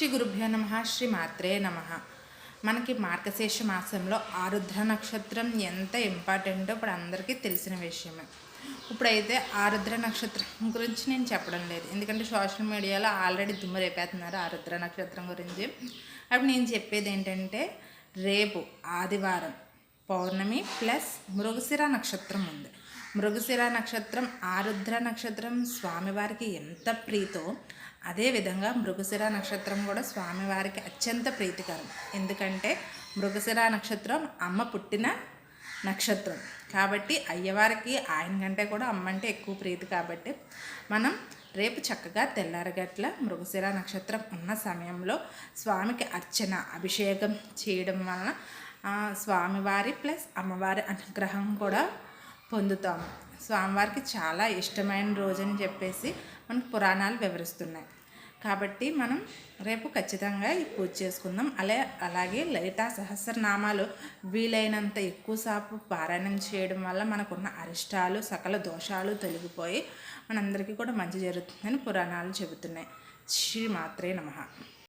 శ్రీ గురుభ్యో నమః. శ్రీ మాత్రే నమః. మనకి మార్గశీర్ష మాసంలో ఆరుద్ర నక్షత్రం ఎంత ఇంపార్టెంటో ఇప్పుడు అందరికీ తెలిసిన విషయమే. ఇప్పుడైతే ఆరుద్ర నక్షత్రం గురించి నేను చెప్పడం లేదు, ఎందుకంటే సోషల్ మీడియాలో ఆల్రెడీ దుమ్ము రేపేస్తున్నారు ఆరుద్ర నక్షత్రం గురించి. అప్పుడు నేను చెప్పేది ఏంటంటే, రేపు ఆదివారం పౌర్ణమి ప్లస్ మృగశిర నక్షత్రం ఉంది. మృగశిర నక్షత్రం ఆరుద్ర నక్షత్రం స్వామివారికి ఎంత ప్రీతో, అదేవిధంగా మృగశిర నక్షత్రం కూడా స్వామివారికి అత్యంత ప్రీతికరం. ఎందుకంటే మృగశిర నక్షత్రం అమ్మ పుట్టిన నక్షత్రం కాబట్టి అయ్యవారికి ఆయన కంటే కూడా అమ్మ అంటే ఎక్కువ ప్రీతి. కాబట్టి మనం రేపు చక్కగా తెల్లారగట్ల మృగశిర నక్షత్రం ఉన్న సమయంలో స్వామికి అర్చన అభిషేకం చేయడం వలన స్వామివారి ప్లస్ అమ్మవారి అనుగ్రహం కూడా పొందుతాము. స్వామివారికి చాలా ఇష్టమైన రోజని చెప్పేసి మనకు పురాణాలు వివరిస్తున్నాయి. కాబట్టి మనం రేపు ఖచ్చితంగా ఈ పూజ చేసుకుందాం. అలాగే లలితా సహస్రనామాలు వీలైనంత ఎక్కువసేపు పారాయణం చేయడం వల్ల మనకున్న అరిష్టాలు సకల దోషాలు తొలగిపోయి మనందరికీ కూడా మంచి జరుగుతుందని పురాణాలు చెబుతున్నాయి. శ్రీ మాత్రే నమః.